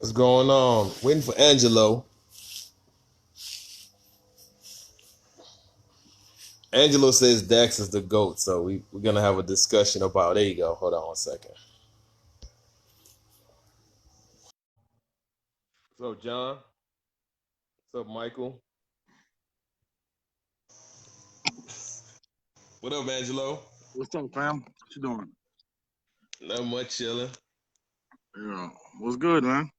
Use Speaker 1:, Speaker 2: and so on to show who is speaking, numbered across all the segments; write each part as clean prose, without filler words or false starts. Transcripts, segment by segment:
Speaker 1: What's going on? Waiting for Angelo. Angelo says Dax is the GOAT, so we're gonna have a discussion about. There you go. Hold on one second. What's up, John? What's up, Michael? What up, Angelo?
Speaker 2: What's up, fam? What you doing?
Speaker 1: Not much, chilling.
Speaker 2: Yeah. What's good, man?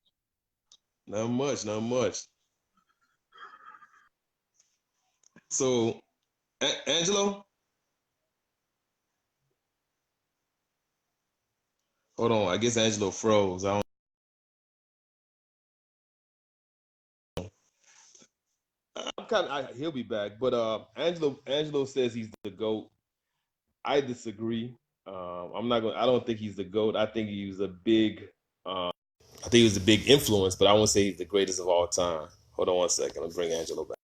Speaker 1: Not much, not much. So, Angelo, hold on. I guess Angelo froze. I don't. I'm kind of. He'll be back, but Angelo says he's the GOAT. I disagree. I'm not gonna. I don't think he's the GOAT. I think he was a big. I think he was a big influence, but I won't say he's the greatest of all time. Hold on one second. I'll bring Angelo back.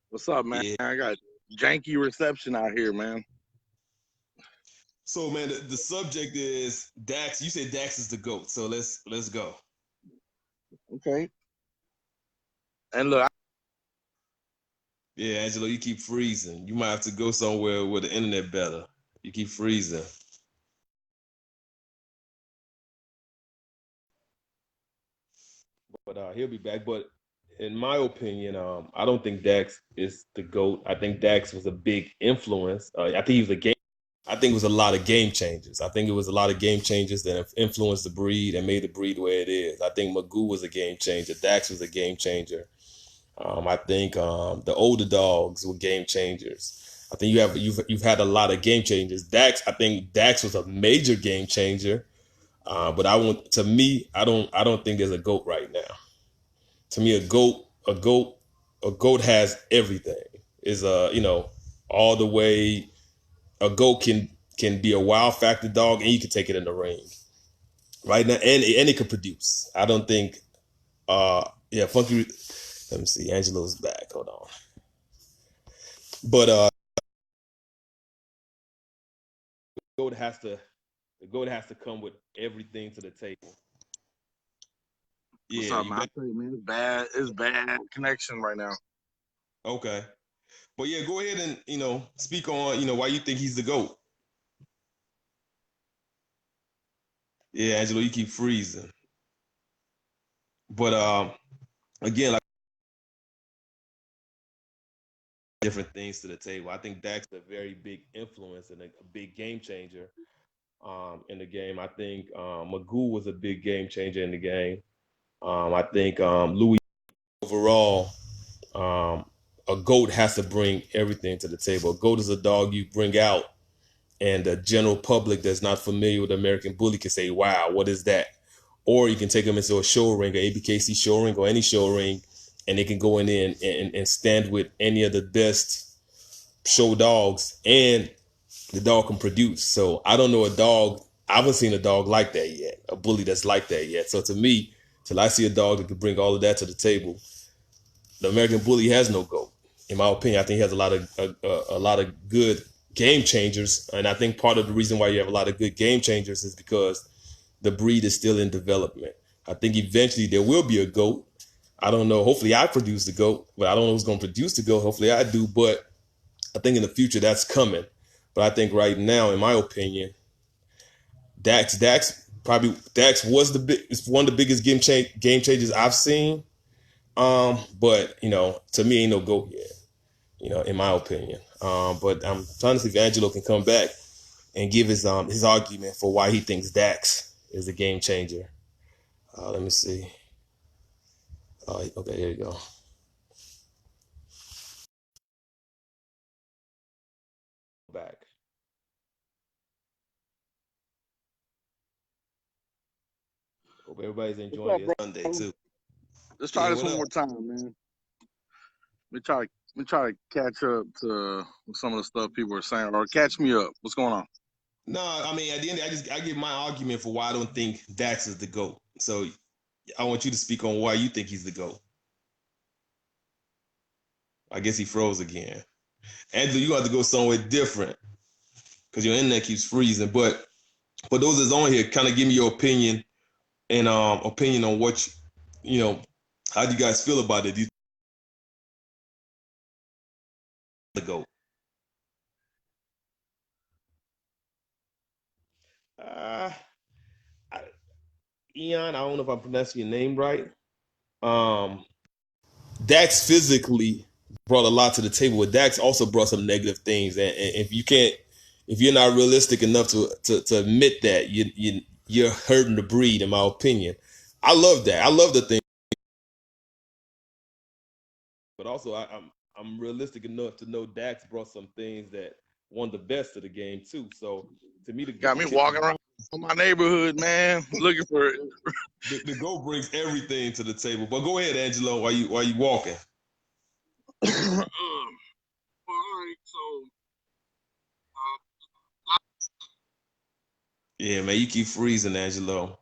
Speaker 2: What's up, man?
Speaker 1: Yeah.
Speaker 2: I got janky reception out here, man.
Speaker 1: So man, the subject is Dax. You said Dax is the GOAT. So let's go.
Speaker 2: Okay. And look,
Speaker 1: Yeah, Angelo, you keep freezing. You might have to go somewhere where the internet better. You keep freezing. But he'll be back. But in my opinion, I don't think Dax is the GOAT. I think Dax was a big influence. I think he was a game. I think it was a lot of game changers. I think it was a lot of game changers that have influenced the breed and made the breed where it is. I think Magoo was a game changer. Dax was a game changer. I think the older dogs were game changers. I think you've had a lot of game changers. Dax, I think Dax was a major game changer. But I don't think there's a goat right now. To me, a goat has everything. Is all the way. A goat can be a wild factor dog, and you can take it in the ring right now, and it can produce. I don't think. Yeah, funky. Let me see. Angelo's back. Hold on. But goat has to the goat has to come with everything to the table.
Speaker 2: what's
Speaker 1: Yeah,
Speaker 2: up,
Speaker 1: you
Speaker 2: man? I
Speaker 1: bet.
Speaker 2: tell you, man, it's bad. It's bad connection right now.
Speaker 1: Okay, but yeah, go ahead and speak on why you think he's the goat. Yeah, Angelo, you keep freezing. But again, like different things to the table. I think Dak's a very big influence and a big game changer in the game. I think Magoo was a big game changer in the game. I think Louis overall, um, a goat has to bring everything to the table. A goat is a dog you bring out, and the general public that's not familiar with American Bully can say, "Wow, what is that?" Or you can take them into a show ring, a ABKC show ring, or any show ring, and they can go in there and stand with any of the best show dogs, and the dog can produce. So I don't know a dog. I haven't seen a dog like that yet. A bully that's like that yet. So to me, till I see a dog that can bring all of that to the table, the American Bully has no goat. In my opinion, I think he has a lot of good game changers, and I think part of the reason why you have a lot of good game changers is because the breed is still in development. I think eventually there will be a goat. I don't know. Hopefully, I produce the goat, but I don't know who's going to produce the goat. Hopefully, I do. But I think in the future that's coming. But I think right now, in my opinion, Dax was it's one of the biggest game changes I've seen. But to me, ain't no goat yet. In my opinion. But I'm trying to see if Angelo can come back and give his argument for why he thinks Dax is a game changer. Let me see. Okay, here you go. Back. Hope everybody's
Speaker 2: What's
Speaker 1: enjoying
Speaker 2: up,
Speaker 1: their Sunday
Speaker 2: bro?
Speaker 1: too.
Speaker 2: Let's try
Speaker 1: Yeah,
Speaker 2: this
Speaker 1: what
Speaker 2: one
Speaker 1: up?
Speaker 2: more time, man. Let me try to catch up to some of the stuff people are saying, or catch me up. What's going on?
Speaker 1: No, I mean at the end, I give my argument for why I don't think Dax is the goat. So I want you to speak on why you think he's the GOAT. I guess he froze again. Angelo, you have to go somewhere different. because your internet keeps freezing. But for those that's on here, kind of give me your opinion and opinion on what how do you guys feel about it? Do you think the GOAT? Uh, I, Eon, I don't know if I'm pronouncing your name right. Um, Dax physically brought a lot to the table, but Dax also brought some negative things. And if you're not realistic enough to admit that, you're hurting the breed, in my opinion. I love that. I love the thing, but also I'm realistic enough to know Dax brought some things that won the best of the game too. So to me,
Speaker 2: Got me walking around my neighborhood, man, looking for it.
Speaker 1: the GOAT brings everything to the table. But go ahead, Angelo, while you walking.
Speaker 2: All right, so
Speaker 1: Yeah, man, you keep freezing, Angelo,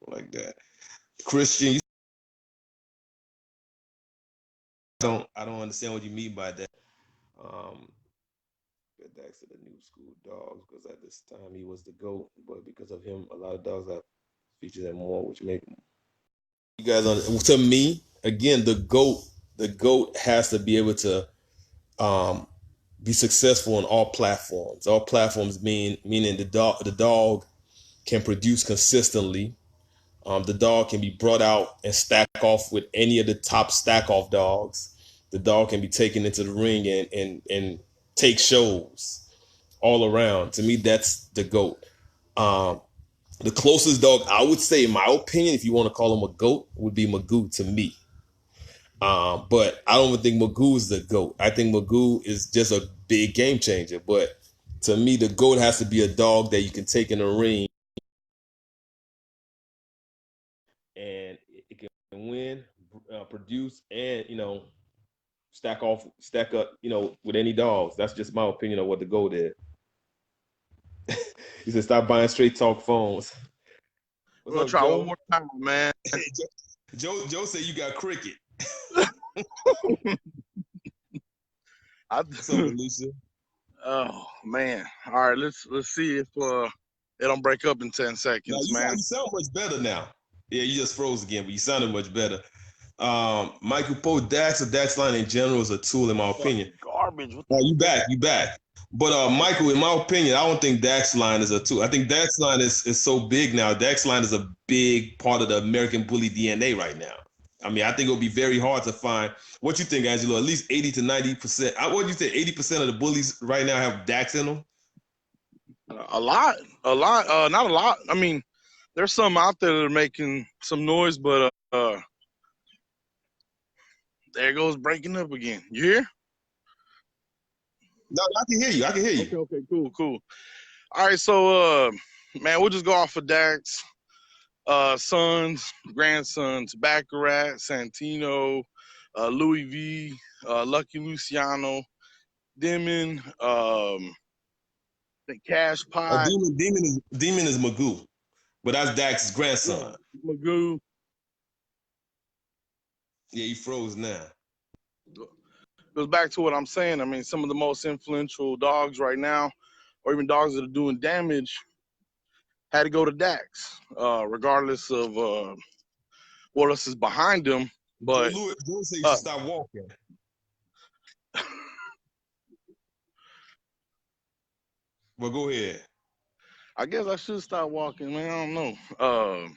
Speaker 1: like that. Christian, I don't understand what you mean by that. Um, Dax to the new school dogs because at this time he was the GOAT, but because of him, a lot of dogs have featured him more, which make you guys on. To me, again, the GOAT has to be able to um, be successful on all platforms. All platforms meaning the dog can produce consistently. The dog can be brought out and stack off with any of the top stack off dogs. The dog can be taken into the ring and take shows all around. To me, that's the GOAT. Um, the closest dog I would say, in my opinion, if you want to call him a GOAT, would be Magoo to me. But I don't even think Magoo is the GOAT. I think Magoo is just a big game changer. But to me, the GOAT has to be a dog that you can take in the ring and it can win, produce, and stack up, with any dogs. That's just my opinion of what the GOAT is. He said, "Stop buying straight talk phones."
Speaker 2: we're
Speaker 1: What's
Speaker 2: gonna
Speaker 1: up,
Speaker 2: try one
Speaker 1: Joe?
Speaker 2: more time, man.
Speaker 1: Joe said you got cricket.
Speaker 2: I,
Speaker 1: What's up, Alicia?
Speaker 2: oh man. All right, let's see if it don't break up in 10
Speaker 1: Now
Speaker 2: seconds, man.
Speaker 1: you sound much better now. Yeah, you just froze again, but you sounded much better. Michael Poe, Dax or Dax line in general is a tool, in my opinion.
Speaker 2: Fucking garbage. What
Speaker 1: Oh, you back. But Michael, in my opinion, I don't think Dax line is a tool. I think Dax line is so big now. Dax line is a big part of the American bully DNA right now. I mean, I think it'll be very hard to find. What you think, Angelo? At least 80 to 90%. What do you think? 80% of the bullies right now have Dax in them?
Speaker 2: a lot, not a lot. I mean, there's some out there that are making some noise, but there goes breaking up again. You hear?
Speaker 1: No, I can hear you. I can hear you.
Speaker 2: Okay, cool. All right, so man, we'll just go off of Dax, sons, grandsons, Baccarat, Santino, Louis V, Lucky Luciano, Demon, the Cash Pot,
Speaker 1: Demon is Magoo, but that's Dax's
Speaker 2: yeah,
Speaker 1: grandson.
Speaker 2: Magoo.
Speaker 1: Yeah, he froze now.
Speaker 2: Goes back to what I'm saying. I mean, some of the most influential dogs right now, or even dogs that are doing damage, had to go to Dax, regardless of what else is behind them. But
Speaker 1: Joe said you
Speaker 2: uh,
Speaker 1: should stop walking. Well, go ahead.
Speaker 2: I guess I should stop walking, man. I don't know.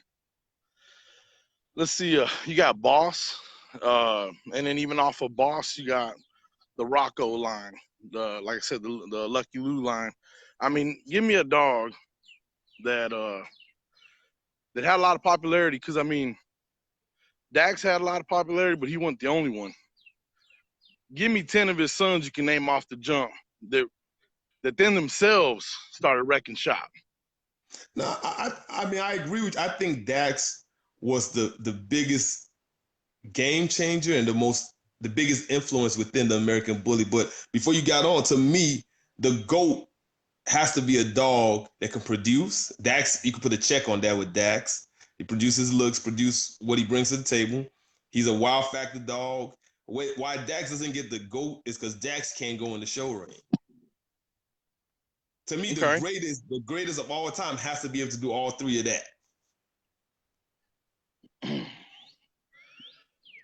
Speaker 2: Let's see. You got Boss, and then even off of Boss, you got the Rocco line. Like I said, the Lucky Lou line. I mean, give me a dog that that had a lot of popularity. Because I mean, Dax had a lot of popularity, but he wasn't the only one. Give me 10 of his sons you can name off the jump that then themselves started wrecking shop.
Speaker 1: No, I mean I agree with you. I think Dax was the biggest game changer and the biggest influence within the American bully. But before you got on, to me, the GOAT has to be a dog that can produce. Dax, you can put a check on that with Dax. He produces looks, produce what he brings to the table. He's a wild factor dog. Why Dax doesn't get the GOAT is because Dax can't go in the show ring. To me,
Speaker 2: Okay.
Speaker 1: the greatest of all time has to be able to do all three of that.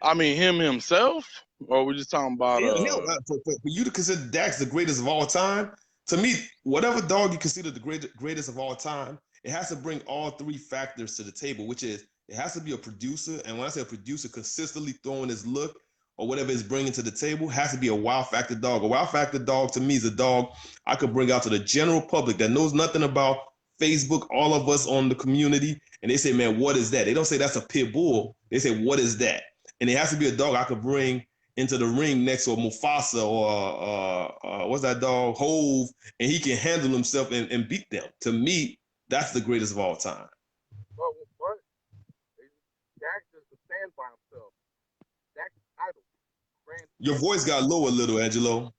Speaker 2: I mean, himself, or we just talking about
Speaker 1: For you to consider Dax the greatest of all time, to me, whatever dog you consider the greatest of all time, it has to bring all three factors to the table, which is it has to be a producer. And when I say a producer, consistently throwing his look or whatever he's bringing to the table, has to be a wow factor dog. A wow factor dog to me is a dog I could bring out to the general public that knows nothing about Facebook, all of us on the community, and they say, man, what is that? They don't say that's a pit bull. They say, what is that? And it has to be a dog I could bring into the ring next to a Mufasa or what's that dog, Hove, and he can handle himself and beat them. To me, that's the greatest of all time.
Speaker 2: Well, what? Dax doesn't stand by himself. Dax is title. Grand
Speaker 1: Your voice got low a little, Angelo.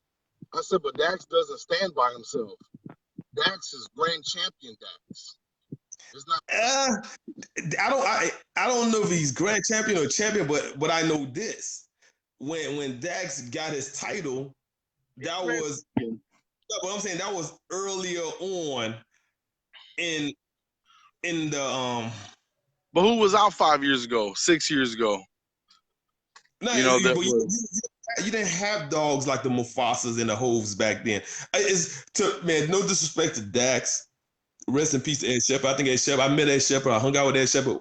Speaker 2: I said, but Dax doesn't stand by himself. Dax is grand champion Dax. It's not.
Speaker 1: I don't know if he's grand champion or champion, but I know this. When Dax got his title, that was what I'm saying. That was earlier on in the.
Speaker 2: But who was out 5 years ago, 6 years ago?
Speaker 1: No,
Speaker 2: You know that was.
Speaker 1: you didn't have dogs like the Mufasas and the Hoves back then. Man, no disrespect to Dax. Rest in peace to Ed Shepard. I think Ed Shepard, I met Ed Shepard. I hung out with Ed Shepard.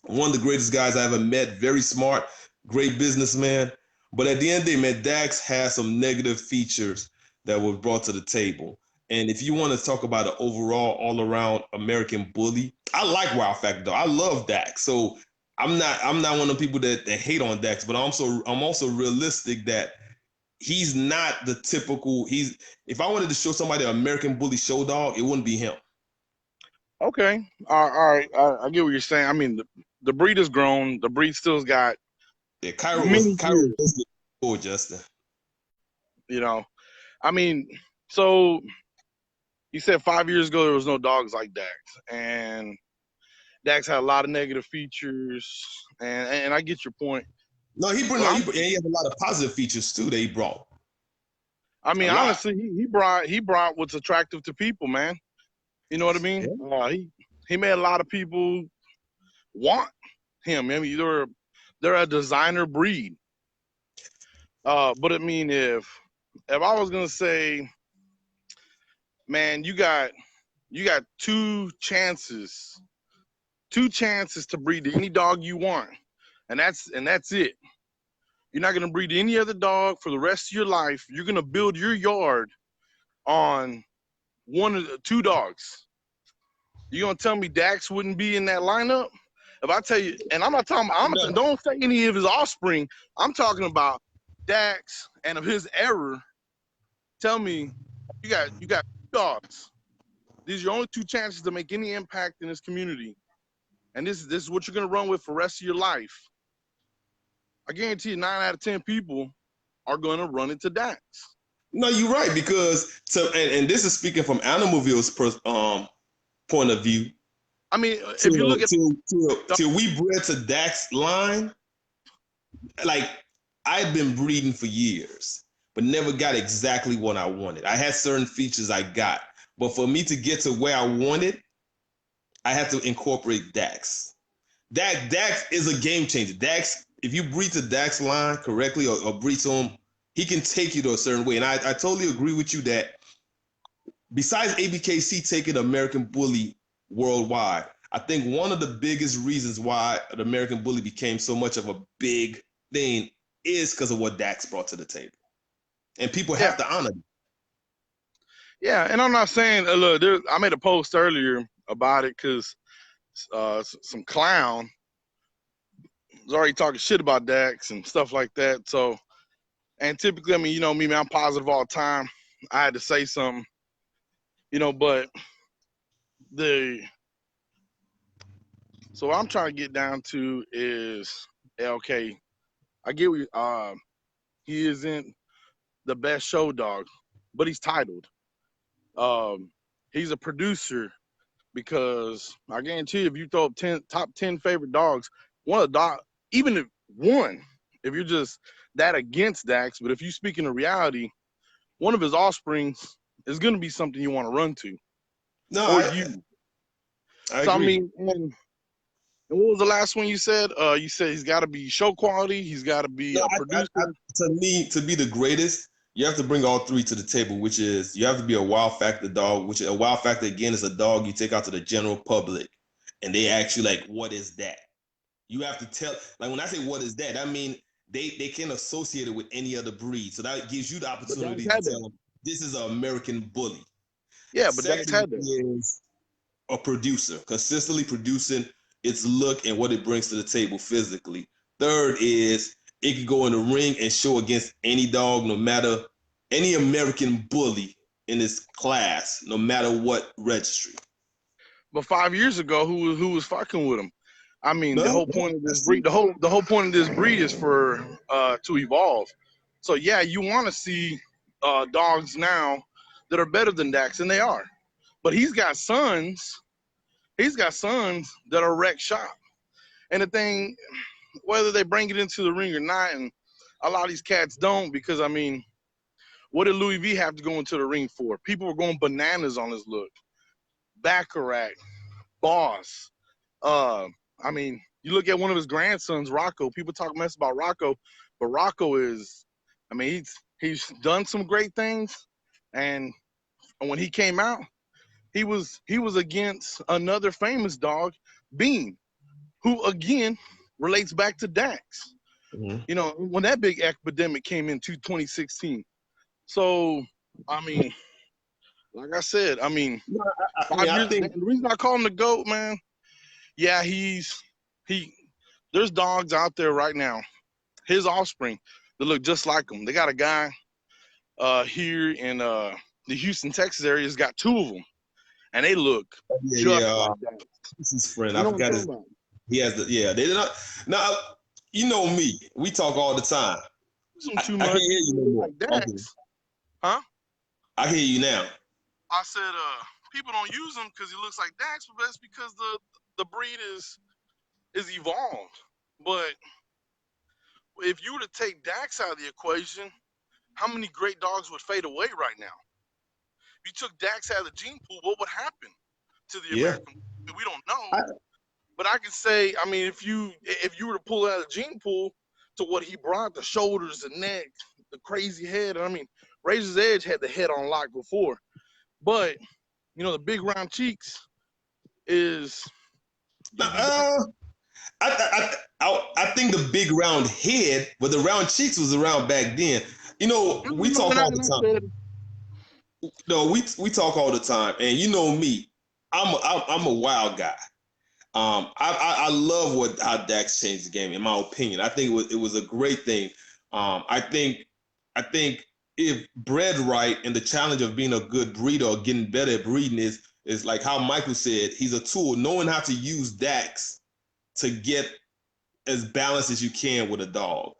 Speaker 1: One of the greatest guys I ever met. Very smart, great businessman. But at the end of the day, man, Dax has some negative features that were brought to the table. And if you want to talk about an overall, all-around American bully, I like Wild Factor though. I love Dax. So I'm not one of the people that hate on Dax, but I'm also realistic that he's not the typical. If I wanted to show somebody an American bully show dog, it wouldn't be him.
Speaker 2: Okay, all right. I get what you're saying. I mean, the breed has grown. The breed still's got
Speaker 1: Cairo
Speaker 2: many years.
Speaker 1: was cool, Justin.
Speaker 2: You know, I mean, so you said 5 years ago there was no dogs like Dax, and Dax had a lot of negative features, and I get your point.
Speaker 1: No, he has a lot of positive features too that he brought.
Speaker 2: I mean, honestly, he brought what's attractive to people, man. You know what I mean?
Speaker 1: Yeah.
Speaker 2: He made a lot of people want him. I mean, they're a designer breed. But I mean, if I was gonna say, man, you got two chances to breed any dog you want, and that's it. You're not gonna breed any other dog for the rest of your life. You're gonna build your yard on one of the two dogs. You gonna tell me Dax wouldn't be in that lineup? If I tell you, and I'm not talking about, don't say any of his offspring. I'm talking about Dax and of his era. Tell me, you got dogs. These are your only two chances to make any impact in this community, and this is what you're gonna run with for the rest of your life. I guarantee you, 9 out of 10 people are gonna run into Dax.
Speaker 1: No, you're right, because and this is speaking from Animalville's point of view.
Speaker 2: I mean, if you look at
Speaker 1: till we bred to Dax line, like I'd been breeding for years, but never got exactly what I wanted. I had certain features I got, but for me to get to where I wanted, I had to incorporate Dax. Dax is a game changer. Dax, if you breed to Dax line correctly or breed to him, he can take you to a certain way. And I totally agree with you that besides ABKC taking American Bully worldwide, I think one of the biggest reasons why the American Bully became so much of a big thing is because of what Dax brought to the table. And people have to honor him.
Speaker 2: Yeah, and I'm not saying, look, I made a post earlier about it because some clown was already talking shit about Dax and stuff like that. So, and typically, I mean, you know me, man, I'm positive all the time. I had to say something, you know, but so what I'm trying to get down to is, okay, I get what he isn't the best show dog, but he's titled. He's a producer because I guarantee you, if you throw up top 10 favorite dogs, one of the dog, even if one, if you're just that against Dax, but if you speak in reality, one of his offsprings is going to be something you want to run to
Speaker 1: No,
Speaker 2: or you.
Speaker 1: I
Speaker 2: So I
Speaker 1: agree.
Speaker 2: mean, and what was the last one you said? You said he's got to be show quality. He's got to be
Speaker 1: No,
Speaker 2: a producer.
Speaker 1: to me, to be the greatest, you have to bring all three to the table, which is you have to be a wow factor dog, which a wow factor again is a dog you take out to the general public, and they ask you like, "What is that?" You have to tell, like when I say what is that, I mean they can associate it with any other breed. So that gives you the
Speaker 2: But Dax
Speaker 1: opportunity to
Speaker 2: had that.
Speaker 1: tell them this is an American bully.
Speaker 2: Yeah, but Dax
Speaker 1: Second
Speaker 2: had that.
Speaker 1: is a producer, consistently producing its look and what it brings to the table physically. Third is it can go in the ring and show against any dog, no matter any American bully in its class, no matter what registry.
Speaker 2: But 5 years ago, who was fucking with him? I mean, the
Speaker 1: No,
Speaker 2: whole point of this
Speaker 1: that's true.
Speaker 2: breed, the whole point of this breed is for to evolve. So yeah, you want to see dogs now that are better than Dax, and they are. But he's got sons. He's got sons that are wreck shop. And the thing, whether they bring it into the ring or not, and a lot of these cats don't, because I mean, what did Louis V have to go into the ring for? People were going bananas on his look. Baccarat, Boss. Uh, I mean, you look at one of his grandsons, Rocco. People talk mess about Rocco, but Rocco is, I mean, he's done some great things, and when he came out, he was against another famous dog, Bean, who again relates back to Dax.
Speaker 1: Mhm.
Speaker 2: You know, when that big epidemic came into 2016. So, I mean, like I said, I mean,
Speaker 1: No, I mean,
Speaker 2: 5 years.
Speaker 1: I think
Speaker 2: The reason I call him the GOAT, man, yeah, he. There's dogs out there right now, his offspring, that look just like him. They got a guy here in the Houston, Texas area. Has got two of them, and they look
Speaker 1: yeah,
Speaker 2: just
Speaker 1: yeah.
Speaker 2: like that.
Speaker 1: What's his friend?
Speaker 2: You
Speaker 1: I
Speaker 2: know what I'm
Speaker 1: forgot
Speaker 2: talking
Speaker 1: his.
Speaker 2: about?
Speaker 1: He has the yeah. They did not. Now you know me. We talk all the time.
Speaker 2: Use them too
Speaker 1: I can't
Speaker 2: much.
Speaker 1: hear
Speaker 2: He
Speaker 1: you no
Speaker 2: look
Speaker 1: more.
Speaker 2: like
Speaker 1: Okay,
Speaker 2: Dax, huh?
Speaker 1: I hear you now.
Speaker 2: I said, people don't use him because he looks like Dax, but that's because the breed is evolved. But if you were to take Dax out of the equation, how many great dogs would fade away right now? If you took Dax out of the gene pool, what would happen to the
Speaker 1: Yeah.
Speaker 2: American? We don't know,
Speaker 1: I,
Speaker 2: but I can say, I mean, if you were to pull out of the gene pool to what he brought, the shoulders, the neck, the crazy head. I mean, Razor's Edge had the head on lock before, but the big round cheeks is you you got
Speaker 1: uh, I think the big round head, but the round cheeks was around back then. You know, we talk all
Speaker 2: and
Speaker 1: the
Speaker 2: I
Speaker 1: time.
Speaker 2: said,
Speaker 1: No, we talk all the time, and you know me. I'm a wild guy. I love what how Dax changed the game. In my opinion, I think it was a great thing. I think if bred right, and the challenge of being a good breeder or getting better at breeding is like how Michael said, he's a tool. Knowing how to use Dax to get as balanced as you can with a dog.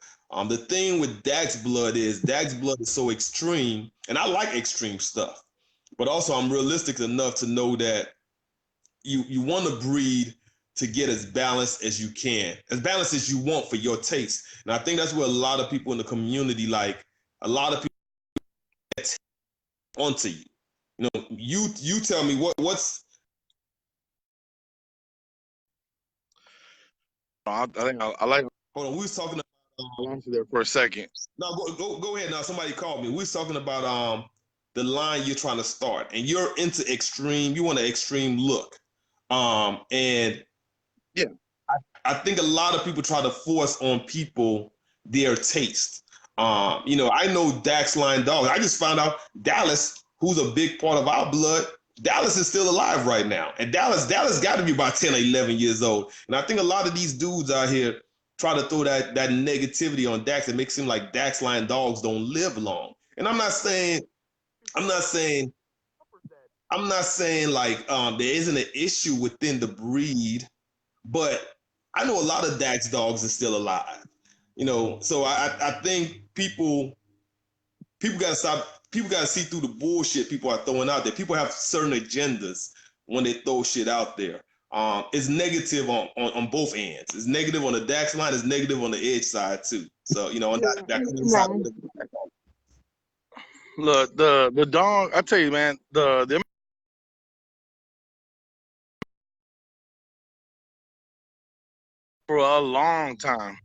Speaker 1: The thing with Dax blood is so extreme, and I like extreme stuff, but also I'm realistic enough to know that you want to breed to get as balanced as you can, as balanced as you want for your taste. And I think that's where a lot of people in the community, like a lot of people, get onto you. You tell me what's.
Speaker 2: I think I like
Speaker 1: Hold on, we was talking.
Speaker 2: I lost you there for a second.
Speaker 1: No, go ahead now. Somebody called me. We was talking about the line you're trying to start, and you're into extreme. You want an extreme look, and
Speaker 2: Yeah,
Speaker 1: I think a lot of people try to force on people their taste. I know Dax line dogs. I just found out Dallas, who's a big part of our blood. Dallas is still alive right now, and Dallas got to be about 10 or 11 years old. And I think a lot of these dudes out here try to throw that negativity on Dax and make it seem like Dax line dogs don't live long. And I'm not saying I'm not saying like there isn't an issue within the breed, but I know a lot of Dax dogs are still alive. So I think people gotta stop. People gotta see through the bullshit people are throwing out there. People have certain agendas when they throw shit out there. It's negative on both ends. It's negative on the DAX line. It's negative on the edge side too. So on that cream side.
Speaker 3: Right.
Speaker 2: Look, the dog. I tell you, man, the for a long time.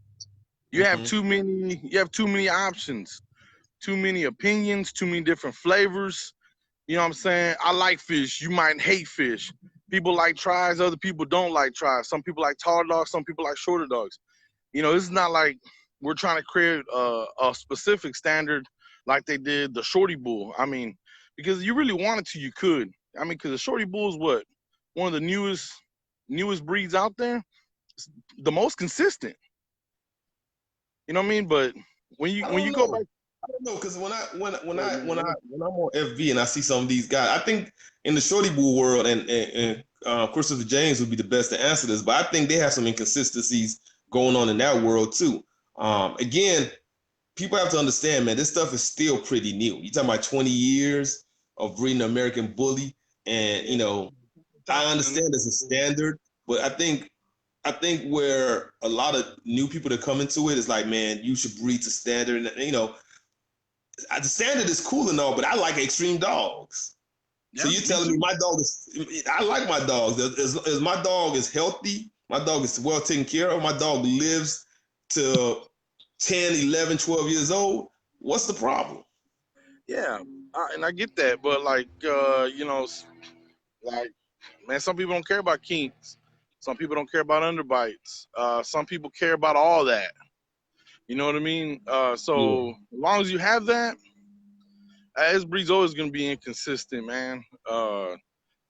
Speaker 2: You have
Speaker 1: Mm-hmm.
Speaker 2: too many. You have too many options, too many opinions, too many different flavors. You know what I'm saying? I like fish. You might hate fish. People like tries. Other people don't like tries. Some people like taller dogs. Some people like shorter dogs. This is not like we're trying to create a specific standard like they did the shorty bull. I mean, because you really wanted to, you could. I mean, because the shorty bull is what, one of the newest breeds out there, the most consistent. You know what I mean? But when you
Speaker 1: I
Speaker 2: when
Speaker 1: don't
Speaker 2: you go back,
Speaker 1: know. I don't know because when I'm on FV and I see some of these guys, I think in the shorty bull world and Christopher James would be the best to answer this, but I think they have some inconsistencies going on in that world too. Again, people have to understand, man, this stuff is still pretty new. You talking about 20 years of breeding American bully, and I understand it's a standard, but I think where a lot of new people that come into it is like, man, you should breed to standard. And, the standard is cool and all, but I like extreme dogs. So
Speaker 2: yeah,
Speaker 1: you're
Speaker 2: me
Speaker 1: telling me
Speaker 2: too.
Speaker 1: my dog is, I like my dogs. As my dog is healthy, my dog is well taken care of, my dog lives to 10, 11, 12 years old. What's the problem?
Speaker 2: Yeah, and I get that, but like like man, some people don't care about kinks. Some people don't care about underbites. Some people care about all that. You know what I mean?
Speaker 1: Yeah.
Speaker 2: So as long as you have that, this breed's always gonna be inconsistent, man. I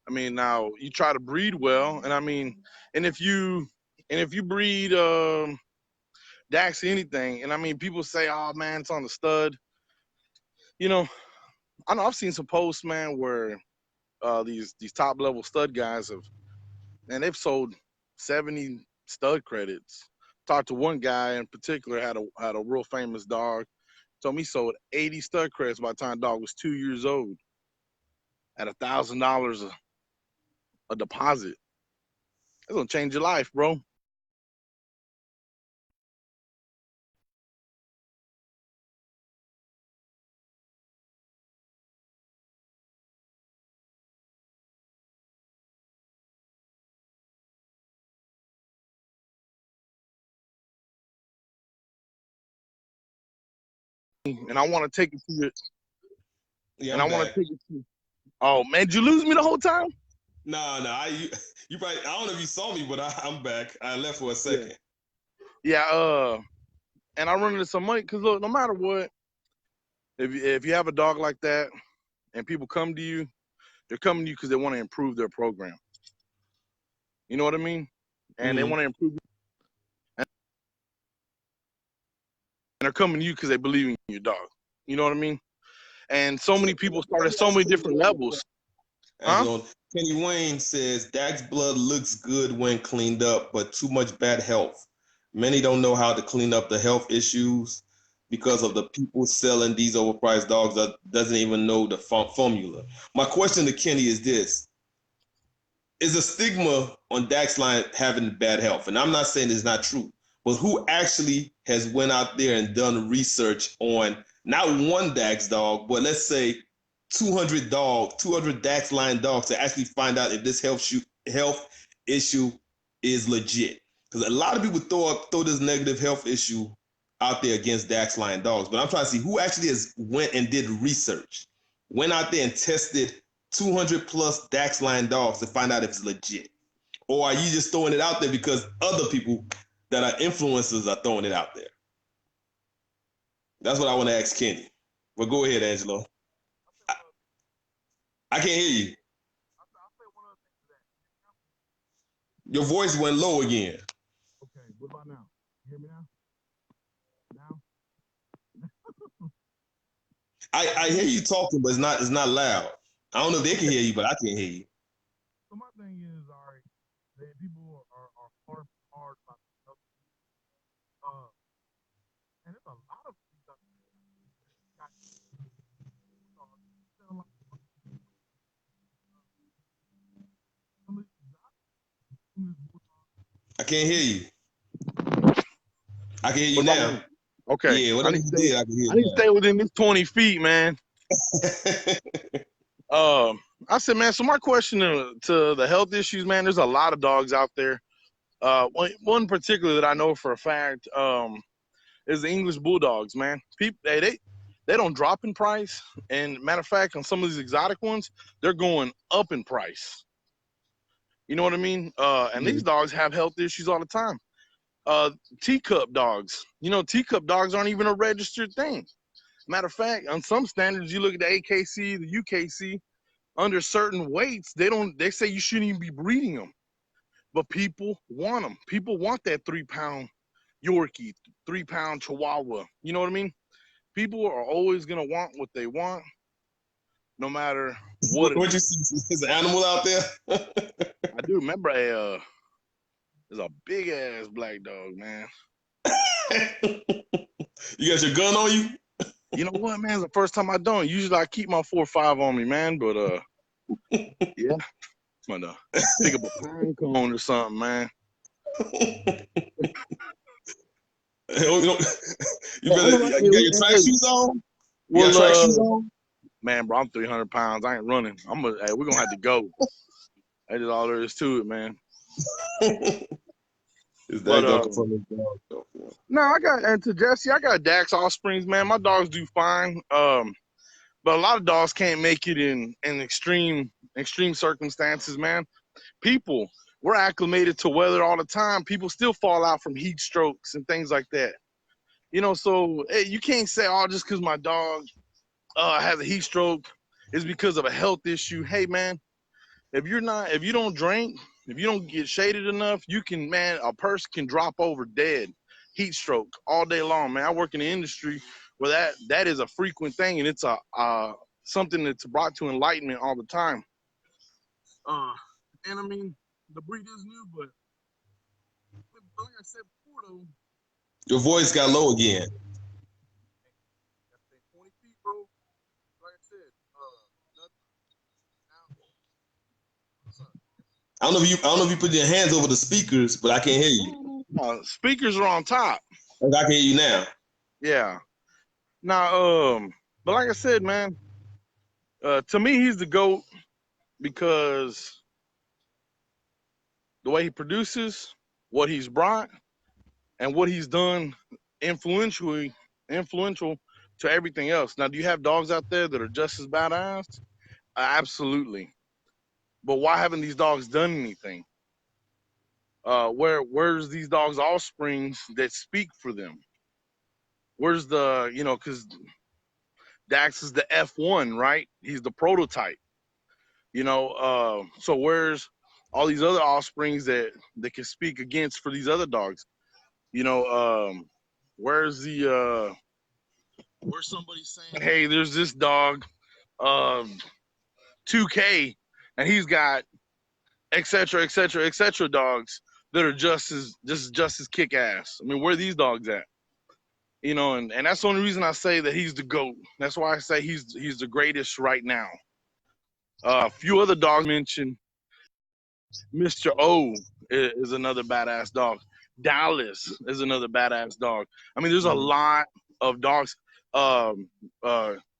Speaker 2: mean, now you try to breed well, and I mean, and if you breed DAX anything, and I mean, people say, "Oh man, it's on the stud." You know, I know I've seen some posts, man, where these top level stud guys have, and they've sold 70 stud credits. Talked to one guy in particular, had a real famous dog. Told me he sold 80 stud credits by the time the dog was 2 years old at $1,000 a deposit. That's gonna change your life, bro. And I want to take it to you.
Speaker 1: Yeah,
Speaker 2: And I
Speaker 1: I'm
Speaker 2: want
Speaker 1: back.
Speaker 2: to take it to you. Oh man, did you lose me the whole time?
Speaker 1: No, you probably, I don't know if you saw me, but I'm back. I left for a
Speaker 2: Yeah.
Speaker 1: second.
Speaker 2: Yeah. And I run into some money because look, no matter what, if you have a dog like that and people come to you, they're coming to you because they want to improve their program. You know what I mean? And they
Speaker 1: Mm-hmm.
Speaker 2: want to improve, and they're coming to you because they believe in your dog. You know what I mean? And so many people start
Speaker 1: Let
Speaker 2: at
Speaker 1: me
Speaker 2: so
Speaker 1: ask
Speaker 2: many
Speaker 1: you
Speaker 2: different levels, huh?
Speaker 1: Angelo. Kenny Wayne says Dak's blood looks good when cleaned up, but too much bad health. Many don't know how to clean up the health issues because of the people selling these overpriced dogs that doesn't even know the formula. My question to Kenny is this: is a stigma on Dak's line having bad health? And I'm not saying it's not true, but who actually has went out there and done research on not one Dax dog, but let's say 200 Dax line dogs to actually find out if this health issue is legit? Because a lot of people throw this negative health issue out there against Dax line dogs, but I'm trying to see who actually has went and did research, went out there and tested 200 plus Dax line dogs to find out if it's legit? Or are you just throwing it out there because other people that are influencers are throwing it out there? That's what I want to ask Kenny. But go ahead, Angelo. I, I can't hear you. Your voice went low again.
Speaker 2: Okay, what about now? You hear me now? Now?
Speaker 1: I hear you talking, but it's not loud. I don't know if they can hear you, but I can't hear you.
Speaker 2: So my thing is, all right, that people are hard about uh, and it's a lot of things out there.
Speaker 1: I can't hear you. I can hear you
Speaker 2: What about
Speaker 1: now.
Speaker 2: now? Okay,
Speaker 1: Yeah,
Speaker 2: I
Speaker 1: whatever
Speaker 2: need to
Speaker 1: you
Speaker 2: stay.
Speaker 1: did, I can hear
Speaker 2: I need to stay within these 20 feet, man.
Speaker 1: you now.
Speaker 2: I said, man. So my question to the health issues, man. There's a lot of dogs out there. One particular that I know for a fact is the English Bulldogs, man. People, they don't drop in price, and matter of fact, on some of these exotic ones, they're going up in price. You know what I mean? And these dogs have health issues all the time. Uh, teacup dogs. You know, teacup dogs aren't even a registered thing. Matter of fact, on some standards, you look at the AKC, the UKC, under certain weights, they don't. They say you shouldn't even be breeding them, but people want them. People want that 3 pound Yorkie, 3 pound Chihuahua. You know what I mean? People are always gonna want what they want, no matter what it
Speaker 1: What you
Speaker 2: is.
Speaker 1: see? Is an animal out there?
Speaker 2: I do remember there's a big ass black dog, man.
Speaker 1: You got your gun on you?
Speaker 2: You know what, man? It's the first time I don't. Usually I keep my 4 or 5 on me, man. But yeah, I'm gonna pick up a pine cone or something, man.
Speaker 1: You
Speaker 2: Hey,
Speaker 1: better. You got your track
Speaker 2: hey,
Speaker 1: shoes on? You got
Speaker 2: well,
Speaker 1: track shoes on?
Speaker 2: man, bro, I'm 300 pounds. I ain't running. Hey, we're gonna have to go. That is all there is to it, man.
Speaker 1: Is
Speaker 2: But
Speaker 1: that gonna confirm his dog?
Speaker 2: no, and to Jesse, I got Dax offsprings, man. My dogs do fine. But a lot of dogs can't make it in extreme circumstances, man. People, we're acclimated to weather all the time. People still fall out from heat strokes and things like that. You know, so hey, you can't say, oh, just because my dog has a heat stroke is because of a health issue. Hey, man, if you don't drink, if you don't get shaded enough, you can, man, a person can drop over dead, heat stroke all day long, man. I work in the industry where that is a frequent thing, and it's a something that's brought to enlightenment all the time. Uh, and I mean, the breed is new, but like I said before, though,
Speaker 1: Your voice got low again.
Speaker 2: that's 20 feet, bro. Like I said, nothing.
Speaker 1: I don't know if you put your hands over the speakers, but I can't hear you.
Speaker 2: Speakers are on top.
Speaker 1: I can hear you now.
Speaker 2: Yeah. Now, but like I said, man, to me, he's the GOAT because the way he produces, what he's brought, and what he's done influential to everything else. Now, do you have dogs out there that are just as badass? Absolutely. But why haven't these dogs done anything? Where's these dogs' offsprings that speak for them? Where's because Dax is the F1, right? He's the prototype. So where's all these other offsprings that can speak against for these other dogs? You know, where's the where's somebody saying, hey, there's this dog, 2K, and he's got et cetera, et cetera, et cetera dogs that are just as kick ass. I mean, where are these dogs at? And that's the only reason I say that he's the GOAT. That's why I say he's the greatest right now. A few other dogs mentioned. Mr. O is another badass dog. Dallas is another badass dog. I mean, there's a lot of dogs. Um,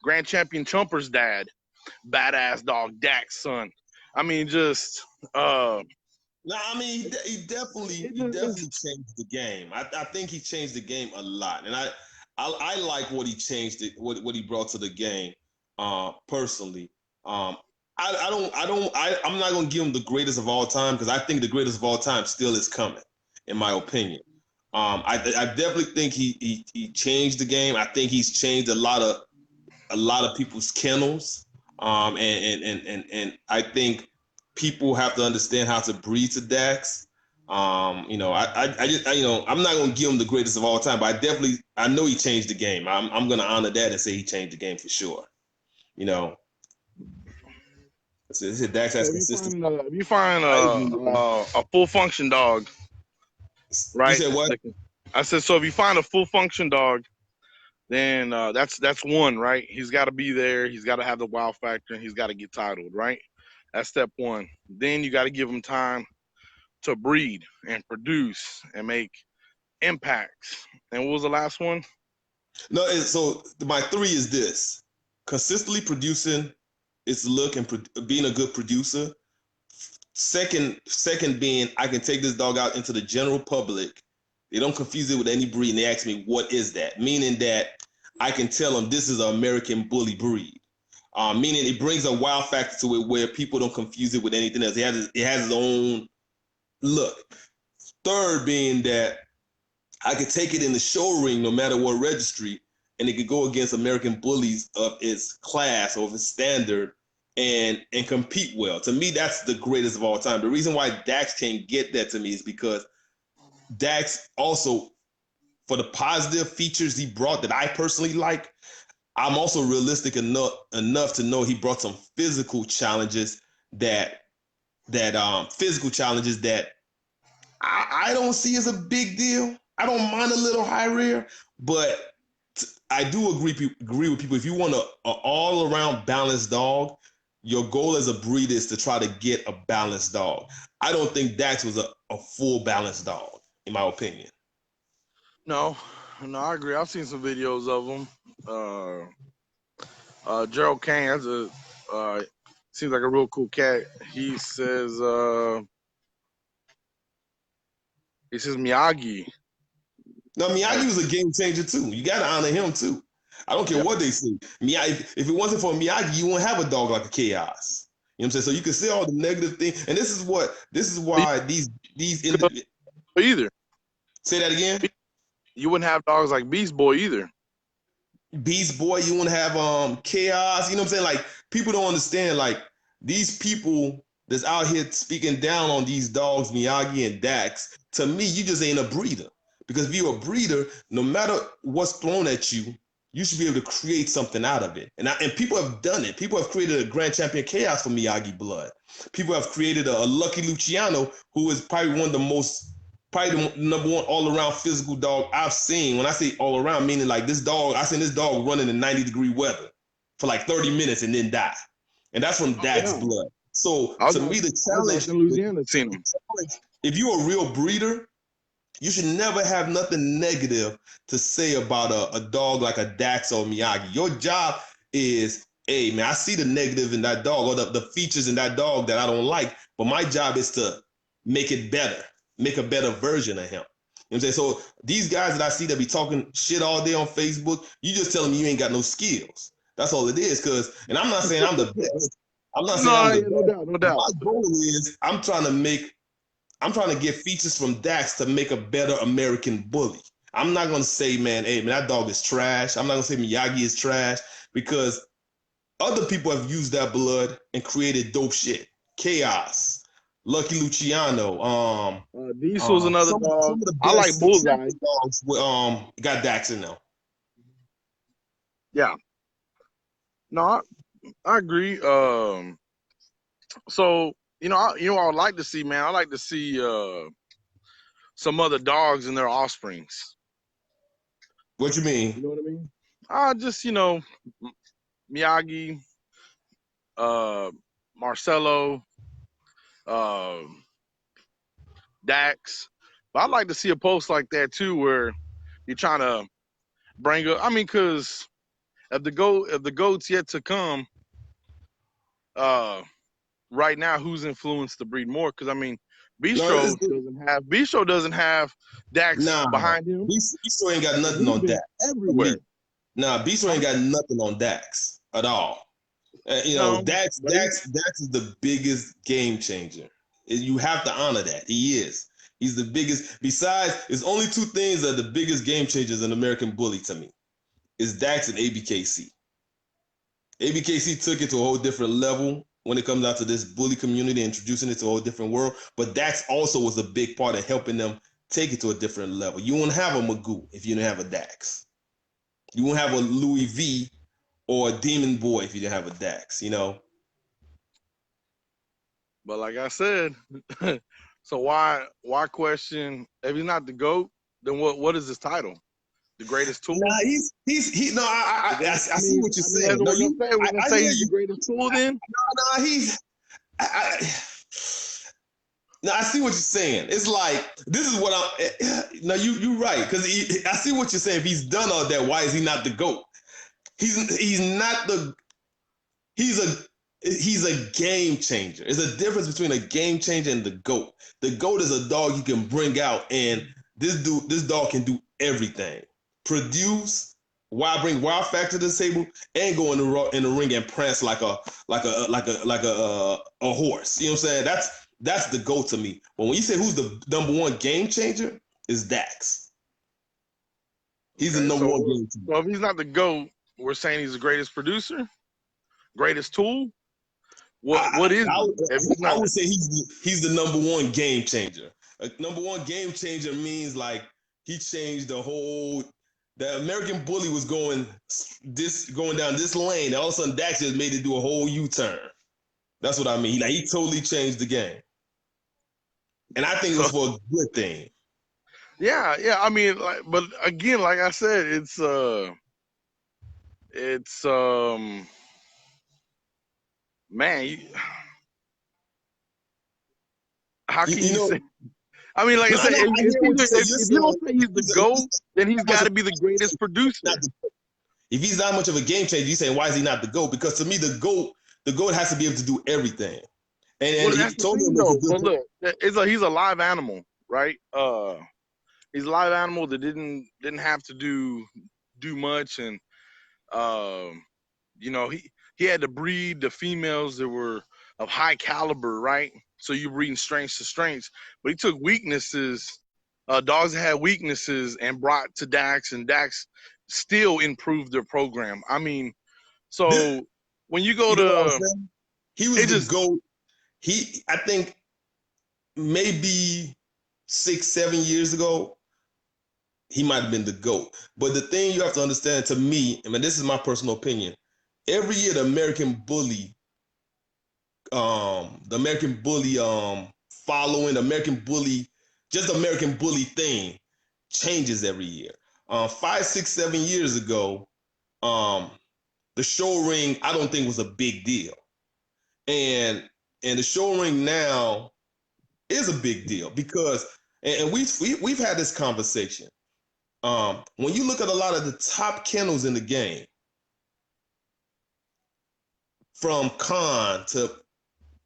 Speaker 2: Grand Champion Chumper's dad, badass dog. Dax son. I mean, just
Speaker 1: No, I mean he definitely changed the game. I think he changed the game a lot, and I like what he changed it, what he brought to the game, personally. Um, I'm not gonna give him the greatest of all time because I think the greatest of all time still is coming, in my opinion. I definitely think he changed the game. I think he's changed a lot of people's kennels. And I think people have to understand how to breathe to Dax. I'm not gonna give him the greatest of all time, but I know he changed the game. I'm gonna honor that and say he changed the game for sure. You know, this is Dax has
Speaker 2: so
Speaker 1: consistency.
Speaker 2: if you find
Speaker 1: I agree with him.
Speaker 2: a full function dog,
Speaker 1: You
Speaker 2: right?
Speaker 1: said what?
Speaker 2: I said so. If you find a full function dog, then that's one, right? He's got to be there. He's got to have the wow factor, and he's got to get titled, right? That's step one. Then you got to give him time to breed and produce and make impacts. And what was the last one?
Speaker 1: No, so my three is this: consistently producing its look and being a good producer. Second being I can take this dog out into the general public. They don't confuse it with any breed, and they ask me what is that, meaning that I can tell them this is an American bully breed. Meaning it brings a wow factor to it where people don't confuse it with anything else. It has its own look. Third being that I could take it in the show ring no matter what registry, and it could go against American bullies of its class or of its standard and compete well. To me, that's the greatest of all time. The reason why Dax can't get that to me is because Dax also, for the positive features he brought that I personally like, I'm also realistic enough to know he brought some physical challenges that I don't see as a big deal. I don't mind a little high rear, but I do agree with people. If you want an all around balanced dog, your goal as a breeder is to try to get a balanced dog. I don't think Dax was a full balanced dog, in my opinion.
Speaker 2: No, I agree. I've seen some videos of him. Gerald Kane, seems like a real cool cat. He says Miyagi.
Speaker 1: No, Miyagi was a game changer too. You got to honor him too. I don't care what they say. Miyagi, if it wasn't for Miyagi, you wouldn't have a dog like a Chaos. You know what I'm saying? So you can see all the negative things, and this is why these
Speaker 2: either.
Speaker 1: Say that again.
Speaker 2: You wouldn't have dogs like Beast Boy either.
Speaker 1: Beast Boy, you wouldn't have Chaos. You know what I'm saying? Like people don't understand. Like these people that's out here speaking down on these dogs, Miyagi and Dax. To me, you just ain't a breeder. Because if you're a breeder, no matter what's thrown at you, you should be able to create something out of it. And people have done it. People have created a Grand Champion Chaos for Miyagi Blood. People have created a Lucky Luciano, who is probably the number one all-around physical dog I've seen. When I say all around, meaning like this dog, I seen this dog running in 90-degree weather for like 30 minutes and then die. And that's from Dax Blood. So to me, the challenge
Speaker 2: in Louisiana, seen him.
Speaker 1: If you're a real breeder, you should never have nothing negative to say about a dog like a Dax or Miyagi. Your job is, hey, man, I see the negative in that dog or the features in that dog that I don't like, but my job is to make it better, make a better version of him. You know what I'm saying? So these guys that I see that be talking shit all day on Facebook, you just tell them you ain't got no skills. That's all it is. And I'm not saying I'm the best. I'm not saying I'm the best.
Speaker 2: No doubt.
Speaker 1: My goal is I'm trying to get features from Dax to make a better American bully. I'm not going to say, man, hey, man, that dog is trash. I'm not going to say Miyagi is trash because other people have used that blood and created dope shit. Chaos, Lucky Luciano.
Speaker 2: Diesel's another dog. I like Bullseye.
Speaker 1: Dogs with, got Dax in them.
Speaker 2: Yeah. No, I agree. So, I would like to see, man. I like to see some other dogs and their offsprings.
Speaker 1: What you mean?
Speaker 2: You know what I mean? Just Miyagi, Marcelo, Dax. But I'd like to see a post like that too, where you're trying to bring up. I mean, because if the goat's yet to come, right now, who's influenced the breed more? Because I mean, Bistro doesn't have Dax behind him.
Speaker 1: Bistro ain't got nothing on Dax
Speaker 2: everywhere.
Speaker 1: Bistro ain't got nothing on Dax at all. Dax is the biggest game changer. You have to honor that. He is. He's the biggest. Besides, there's only two things that are the biggest game changers in American Bully to me. Is Dax and ABKC. ABKC took it to a whole different level when it comes out to this bully community, introducing it to a whole different world. But Dax also was a big part of helping them take it to a different level. You won't have a Magoo if you didn't have a Dax. You won't have a Louis V or a Demon Boy if you didn't have a Dax,
Speaker 2: But like I said, so why question? If he's not the GOAT, then what is his title? The greatest tool?
Speaker 1: Nah, I see what you're saying. No,
Speaker 2: I say he's the greatest tool then?
Speaker 1: No, Now I see what you're saying. It's like this is what I'm. No, you're right because I see what you're saying. If he's done all that, why is he not the GOAT? He's not the. He's a game changer. There's a difference between a game changer and the GOAT. The GOAT is a dog you can bring out, and this dog can do everything. Produce, bring wild factor to the table, and go in the ring and prance like a horse. You know what I'm saying? That's the GOAT to me. But when you say who's the number one game changer, is Dax. He's the number one game changer.
Speaker 2: Well, if he's not the GOAT, we're saying he's the greatest producer, greatest tool. What is?
Speaker 1: I would say he's the number one game changer. A number one game changer means like he changed the whole. The American Bully was going down this lane, and all of a sudden Dax just made it do a whole U-turn. That's what I mean. Like he totally changed the game, and I think it was for a good thing.
Speaker 2: Yeah. I mean, but again, like I said, it's man, how can you say? I mean, like I said, if you don't say he's the GOAT, then he's got to be the greatest producer.
Speaker 1: If he's not much of a game changer, you're saying why is he not the GOAT? Because to me, the GOAT has to be able to do everything. And
Speaker 2: that's the thing, though. But look, he's a live animal, right? He's a live animal that didn't have to do much, and he had to breed the females that were of high caliber, right? So you're breeding strengths to strengths, but he took weaknesses, dogs that had weaknesses, and brought to Dax, and Dax still improved their program. I mean, so when you go
Speaker 1: he was the GOAT. I think maybe 6-7 years ago, he might have been the GOAT. But the thing you have to understand, to me, I mean, this is my personal opinion. Every year, the American Bully following, just the American Bully thing changes every year. 5, 6, 7 years ago, the show ring, I don't think was a big deal. And the show ring now is a big deal because, and we've had this conversation. When you look at a lot of the top kennels in the game, from Khan to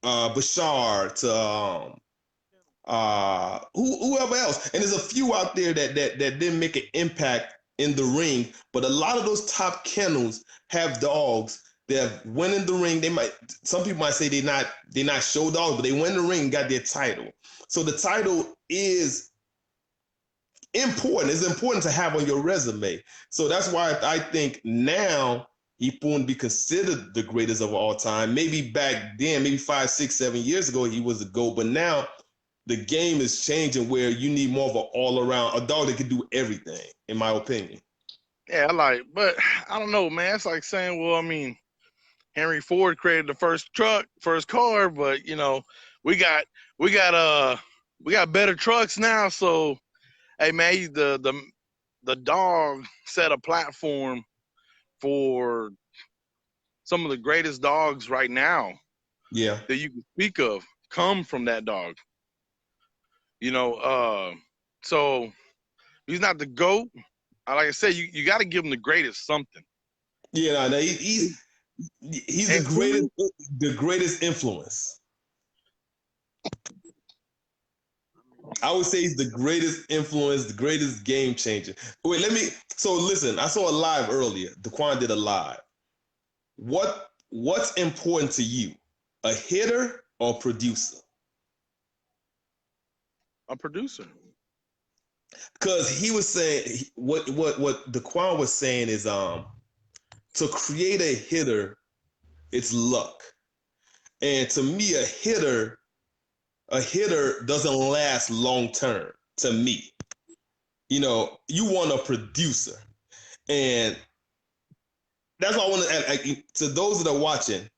Speaker 1: Bashar to whoever else, and there's a few out there that didn't make an impact in the ring, but a lot of those top kennels have dogs that went in the ring. Some people might say they're not show dogs, but they went in the ring and got their title. So the title is important. It's important to have on your resume. So that's why I think now he wouldn't be considered the greatest of all time. Maybe back then, maybe 5, 6, 7 years ago, he was a GOAT. But now the game is changing where you need more of an all-around, a dog that can do everything, in my opinion.
Speaker 2: Yeah, but I don't know, man. It's like saying, well, I mean, Henry Ford created the first car, but we got better trucks now. So, hey, man, the dog set a platform for some of the greatest dogs right now.
Speaker 1: Yeah,
Speaker 2: that you can speak of come from that dog. So he's not the GOAT. Like I said, you got to give him the greatest something.
Speaker 1: Yeah, no, he's the greatest influence. I would say he's the greatest influence, the greatest game changer. Wait, listen, I saw a live earlier. Daquan did a live. What's important to you? A hitter or a producer?
Speaker 2: A producer.
Speaker 1: Because he was saying, what Daquan was saying is to create a hitter, it's luck. And to me, a hitter doesn't last long term. To me, you want a producer, and that's why I want to. To those that are watching,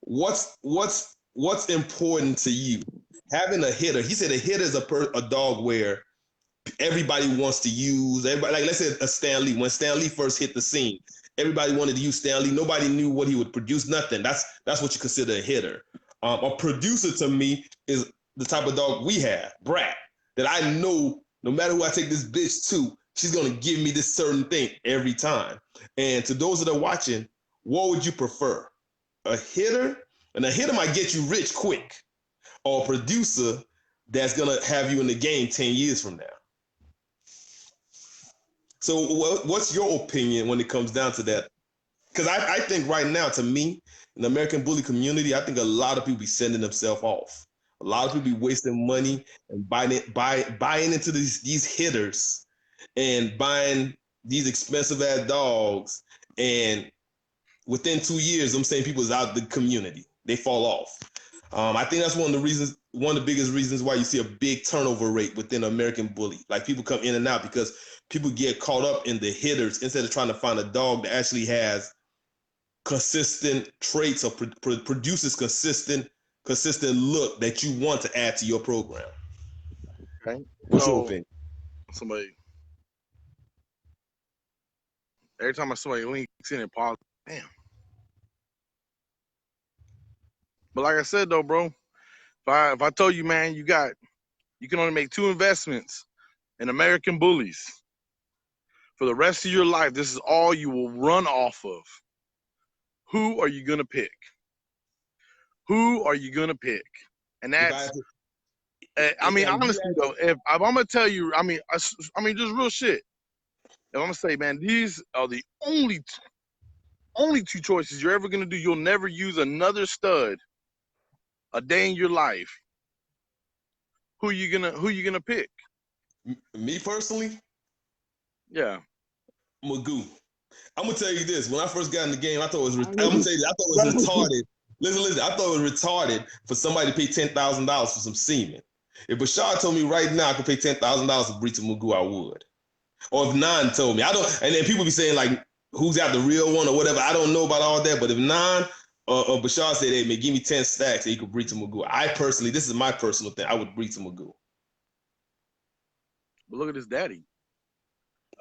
Speaker 1: what's important to you? Having a hitter. He said a hitter is a dog where everybody wants to use. Everybody, like let's say a Stan Lee. When Stan Lee first hit the scene, everybody wanted to use Stan Lee. Nobody knew what he would produce. Nothing. That's what you consider a hitter. A producer to me is the type of dog we have, Brat, that I know no matter who I take this bitch to, she's gonna give me this certain thing every time. And to those that are watching, what would you prefer? A hitter, and a hitter might get you rich quick, or a producer that's gonna have you in the game 10 years from now. So what's your opinion when it comes down to that? Because I think right now, to me, in the American bully community, I think a lot of people be sending themselves off. A lot of people be wasting money and buying into these hitters and buying these expensive ass dogs. And within 2 years, I'm saying people is out of the community. They fall off. I think that's one of the biggest reasons why you see a big turnover rate within American bully. Like people come in and out because people get caught up in the hitters instead of trying to find a dog that actually has consistent traits or produces consistent look that you want to add to your program.
Speaker 2: Okay.
Speaker 1: What's your opinion?
Speaker 2: Somebody, every time I somebody links in and pause, damn. But like I said though, bro, if I told you, man, you can only make 2 investments in American bullies for the rest of your life. This is all you will run off of. Who are you gonna pick? Who are you gonna pick? And that's, I mean, honestly though, if I'm gonna tell you, I mean, just real shit. If I'm gonna say, man, these are the only 2 choices you're ever gonna do. You'll never use another stud a day in your life. Who you gonna pick?
Speaker 1: Me personally,
Speaker 2: Yeah,
Speaker 1: Magoo. I'm gonna tell you this. When I first got in the game, I thought it was. I'm gonna tell you, I thought it was retarded. Listen. I thought it was retarded for somebody to pay $10,000 for some semen. If Bashar told me right now I could pay $10,000 for Breach of Magoo, I would. Or if Nine told me, I don't. And then people be saying like, "Who's got the real one?" or whatever. I don't know about all that. But if Nine or Bashar said, "Hey man, give me 10 stacks and you could Breach of Magoo," I personally, this is my personal thing, I would Breach of Magoo.
Speaker 2: but look at his daddy.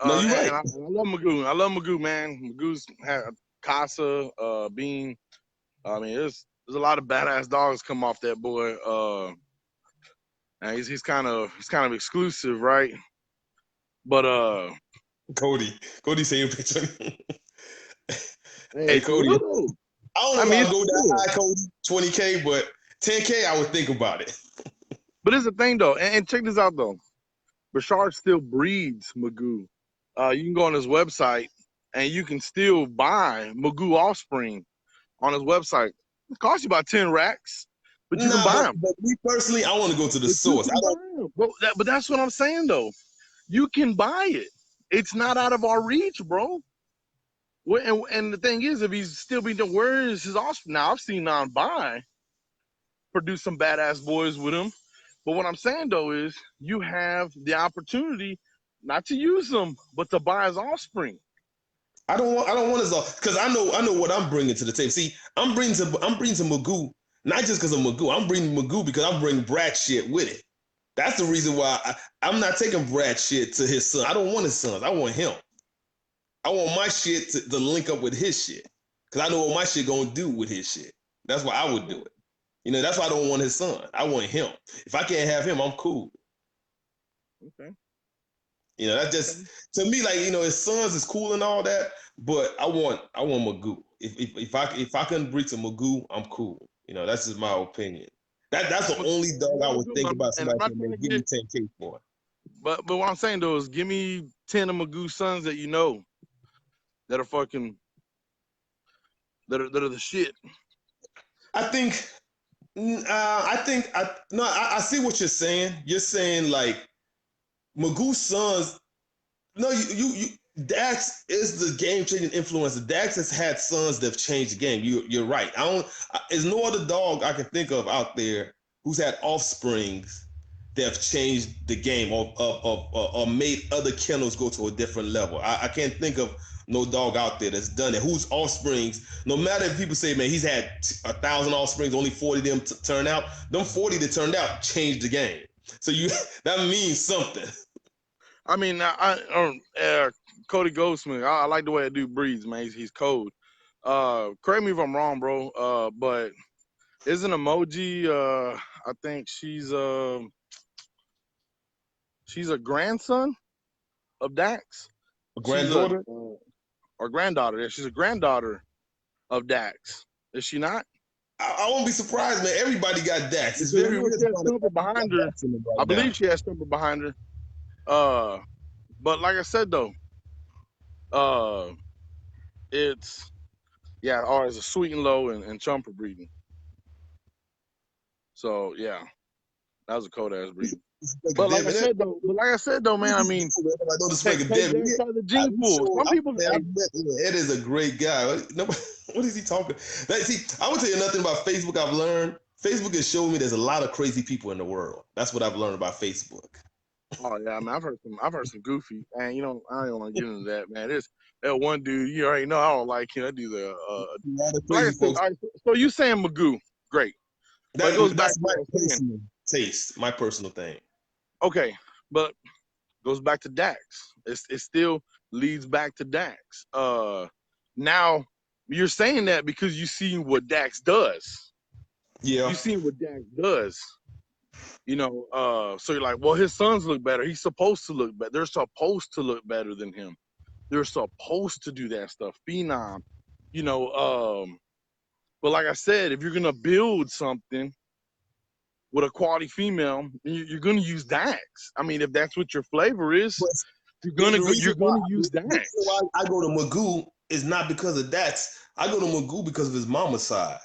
Speaker 1: No, you're right.
Speaker 2: And I love Magoo. I love Magoo, man. Magoo's had Casa, Bean. I mean, there's a lot of badass dogs come off that boy. And he's kind of exclusive, right? But
Speaker 1: Cody saying picture.
Speaker 2: hey,
Speaker 1: Hey Cody,
Speaker 2: cool.
Speaker 1: I don't know if I'll go that high, Cody, 20K, but 10K, I would think about it.
Speaker 2: But here's the thing, though, and check this out, though. Bashar still breeds Magoo. You can go on his website, and you can still buy Magoo offspring on his website. It costs you about 10 racks, but you can buy them.
Speaker 1: But me personally, I want to go to the source.
Speaker 2: But that's what I'm saying, though. You can buy it. It's not out of our reach, bro. And the thing is, if he's still being done, where is his offspring? Now, I've seen non-buy produce some badass boys with him. But what I'm saying, though, is you have the opportunity not to use them, but to buy his offspring.
Speaker 1: I don't want his off because I know what I'm bringing to the table. See, I'm bringing to Magoo not just because of Magoo. I'm bringing Magoo because I'm bringing Brad shit with it. That's the reason why I'm not taking Brad shit to his son. I don't want his sons. I want him. I want my shit to link up with his shit because I know what my shit gonna do with his shit. That's why I would do it. You know, that's why I don't want his son. I want him. If I can't have him, I'm cool.
Speaker 2: Okay.
Speaker 1: You know, that's just to me, like, you know, his sons is cool and all that, but I want Magoo. If I can breed to Magoo, I'm cool. You know, that's just my opinion. That's the only dog I would think about somebody can give me 10K for.
Speaker 2: But what I'm saying though is give me 10 of Magoo sons that you know that are fucking that are the shit.
Speaker 1: I see what you're saying. You're saying like Magoo's sons. No, you Dax is the game changing influencer. Dax has had sons that have changed the game. You're right. There's no other dog I can think of out there who's had offsprings that have changed the game or made other kennels go to a different level. I can't think of no dog out there that's done it. Whose offsprings, no matter if people say, man, he's had 1,000 offsprings, only 40 of them turn out. Them 40 that turned out changed the game. So that means something.
Speaker 2: I mean, Cody Goldsmith, I like the way that dude breathes, man. He's cold. Correct me if I'm wrong, bro. But Isn't Emoji? I think she's a grandson of Dax.
Speaker 1: A
Speaker 2: She's a
Speaker 1: granddaughter?
Speaker 2: or granddaughter. Yeah, she's a granddaughter of Dax. Is she not?
Speaker 1: I won't be surprised, man. Everybody got Dax. It's
Speaker 2: Because I
Speaker 1: very
Speaker 2: know
Speaker 1: rare
Speaker 2: she
Speaker 1: to
Speaker 2: has
Speaker 1: find
Speaker 2: Stumper
Speaker 1: a got
Speaker 2: behind her.
Speaker 1: Dax in them
Speaker 2: I
Speaker 1: right now.
Speaker 2: believe she has Stumper behind her. Uh, but like I said though, uh, it's yeah, or it's a sweet and low and chumper breeding. So yeah, that was a cold ass breeding.
Speaker 1: Like a
Speaker 2: But like I
Speaker 1: Devin.
Speaker 2: said though, man, I mean,
Speaker 1: Like, no
Speaker 2: take
Speaker 1: disrespect of
Speaker 2: take
Speaker 1: Devin.
Speaker 2: Dax out of the
Speaker 1: I
Speaker 2: gene
Speaker 1: be
Speaker 2: pool.
Speaker 1: sure.
Speaker 2: Some people,
Speaker 1: I
Speaker 2: hey,
Speaker 1: met Ed is a great guy. What is he talking? See, I will tell you nothing about Facebook. I've learned Facebook has shown me there's a lot of crazy people in the world. That's what I've learned about Facebook.
Speaker 2: oh yeah, I mean, I've heard some goofy, and I don't want to get into that, man. There's that one dude, you already know I don't like him. That dude's
Speaker 1: A lot of
Speaker 2: like I
Speaker 1: crazy
Speaker 2: said,
Speaker 1: folks.
Speaker 2: all right, so you saying Magoo, great, but it goes back
Speaker 1: That's
Speaker 2: to
Speaker 1: my
Speaker 2: what I was saying.
Speaker 1: personal taste, my personal thing.
Speaker 2: Okay, but goes back to Dax. It still leads back to Dax. Now you're saying that because you see what Dax does.
Speaker 1: Yeah.
Speaker 2: You see what Dax does. So you're like, well, his sons look better. He's supposed to look better. They're supposed to look better than him. They're supposed to do that stuff. Phenom, you know. But like I said, if you're gonna build something with a quality female, you're gonna use Dax. I mean, if that's what your flavor is,
Speaker 1: But
Speaker 2: you're
Speaker 1: the,
Speaker 2: gonna
Speaker 1: the
Speaker 2: go.
Speaker 1: reason
Speaker 2: You're
Speaker 1: why
Speaker 2: gonna use
Speaker 1: the reason
Speaker 2: Dax.
Speaker 1: why I go to Magoo is not because of Dax. I go to Magoo because of his mama's side.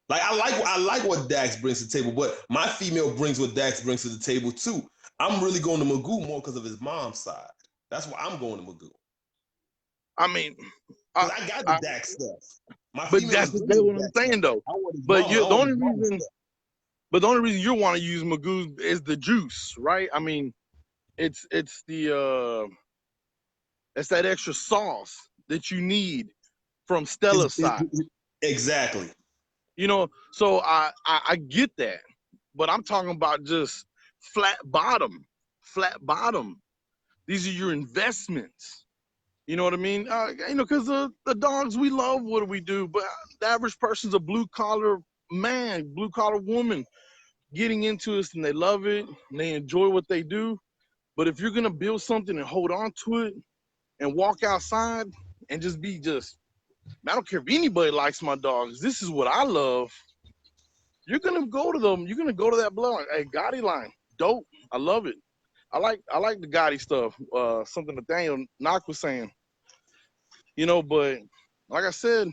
Speaker 1: Like I like what Dax brings to the table, but my female brings what Dax brings to the table too. I'm really going to Magoo more because of his mom's side. That's why I'm going to Magoo.
Speaker 2: I mean, I,
Speaker 1: Because I got the
Speaker 2: I,
Speaker 1: Dax stuff. My
Speaker 2: but
Speaker 1: female
Speaker 2: that's
Speaker 1: is bringing
Speaker 2: what
Speaker 1: the
Speaker 2: I'm
Speaker 1: Dax stuff.
Speaker 2: saying though.
Speaker 1: I want his
Speaker 2: But
Speaker 1: mama.
Speaker 2: you,
Speaker 1: I
Speaker 2: the
Speaker 1: want
Speaker 2: only
Speaker 1: his mama's
Speaker 2: reason,
Speaker 1: stuff.
Speaker 2: but the only reason you want to use Magoo is the juice, right? I mean, it's it's that extra sauce that you need from Stella's side.
Speaker 1: Exactly.
Speaker 2: So I get that, but I'm talking about just flat bottom, flat bottom. These are your investments. You know what I mean? Because the dogs we love, what do we do? But the average person's a blue collar man, blue collar woman getting into this, and they love it and they enjoy what they do. But if you're gonna build something and hold on to it and walk outside and I don't care if anybody likes my dogs. This is what I love. You're gonna go to them. You're gonna go to that bloodline. Hey, Gotti line, dope. I love it. I like the Gotti stuff. Something Nathaniel Knock was saying. But like I said,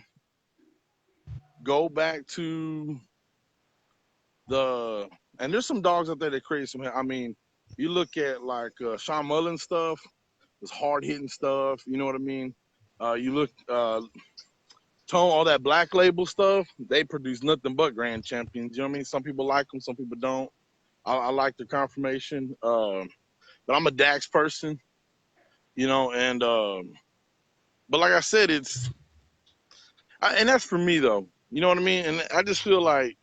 Speaker 2: go back to the and there's some dogs out there that create some. I mean, you look at like Sean Mullen stuff, this hard hitting stuff. You know what I mean? You look Tone, all that black label stuff. They produce nothing but grand champions. You know what I mean? Some people like them, some people don't. I like the confirmation, but I'm a Dax person. And but like I said, and that's for me though. You know what I mean? And I just feel like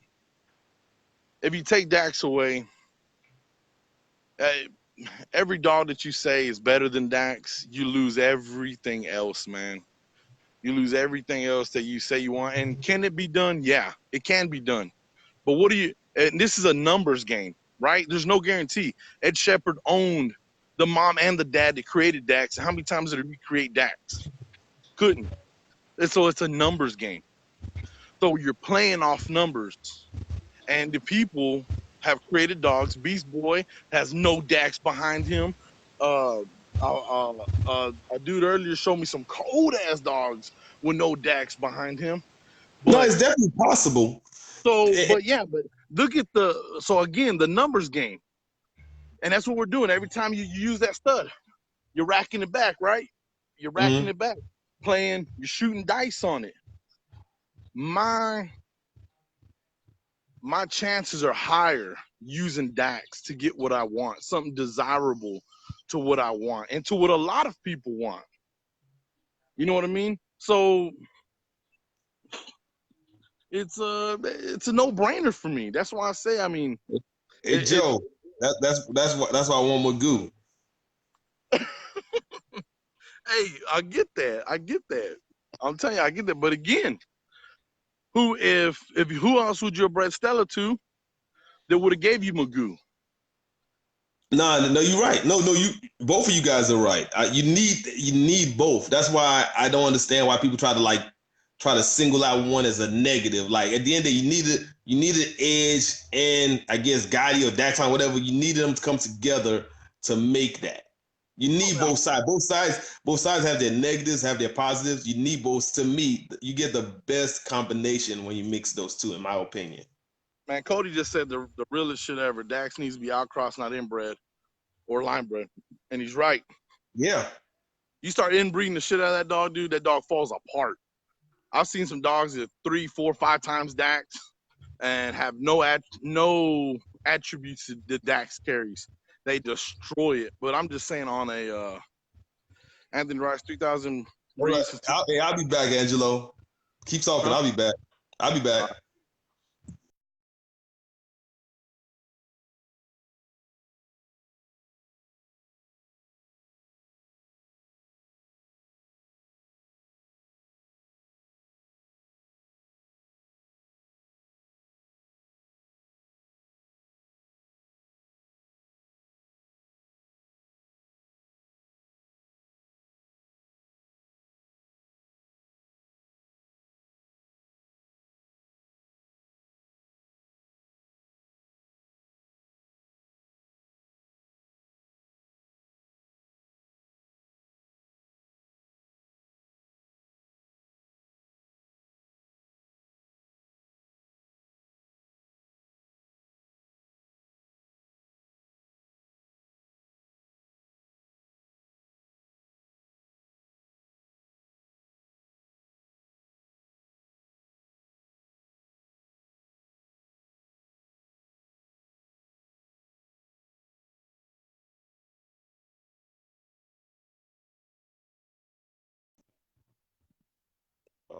Speaker 2: if you take Dax away, uh, every dog that you say is better than Dax, you lose everything else, man. You lose everything else that you say you want. And can it be done? Yeah, it can be done. But what do you? And this is a numbers game, right? There's no guarantee. Ed Shepard owned the mom and the dad that created Dax. How many times did he recreate Dax? Couldn't. And so it's a numbers game. So you're playing off numbers, and the people have created dogs. Beast Boy has no Dax behind him. Uh, a dude earlier showed me some cold ass dogs with no Dax behind him.
Speaker 1: No,
Speaker 2: But
Speaker 1: it's definitely possible.
Speaker 2: but look at the numbers game, and that's what we're doing. Every time you use that stud, you're racking it back, right? You're racking
Speaker 1: Mhm.
Speaker 2: it back, you're shooting dice on it. My my chances are higher using Dax to get what I want, something desirable to what I want and to what a lot of people want. You know what I mean? So it's a no-brainer for me. That's why I say, I mean,
Speaker 1: Hey
Speaker 2: it
Speaker 1: Joe, that's why I want Magoo.
Speaker 2: hey, I get that. I'm telling you, I get that. But again, Who else would you have bred Stella to that would have gave you Magoo?
Speaker 1: No, you're right. No, you both of you guys are right. You need both. That's why I don't understand why people try to single out one as a negative. Like at the end of the day, you need an edge and I guess Gotti or Dax whatever. You needed them to come together to make that. You need both sides. Both sides have their negatives, have their positives. You need both. To me, you get the best combination when you mix those two, in my opinion.
Speaker 2: Man, Cody just said the realest shit ever. Dax needs to be outcrossed, not inbred or line bred. And he's right.
Speaker 1: Yeah.
Speaker 2: You start inbreeding the shit out of that dog, dude, that dog falls apart. I've seen some dogs that 3, 4, 5 times Dax and have no attributes that Dax carries. They destroy it. But I'm just saying on a Anthony Rice 3000
Speaker 1: All right.
Speaker 2: breeds.
Speaker 1: I'll be back, Angelo. Keep talking.
Speaker 2: Huh?
Speaker 1: I'll be back. I'll be back.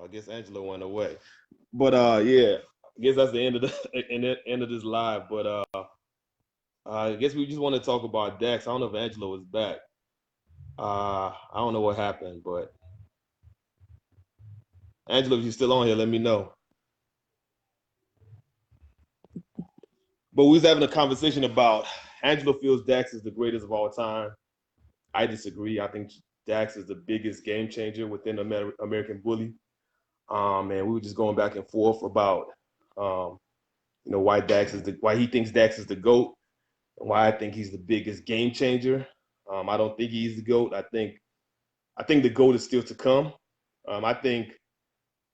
Speaker 1: I guess Angelo went away. But yeah, I guess that's the end of end of this live. But I guess we just want to talk about Dax. I don't know if Angelo is back. I don't know what happened, but Angelo, if you're still on here, let me know. But we was having a conversation about Angelo feels Dax is the greatest of all time. I disagree. I think Dax is the biggest game changer within American Bully. And we were just going back and forth about um, why he thinks Dax is the GOAT, and why I think he's the biggest game changer. I don't think he's the GOAT. I think the GOAT is still to come. I think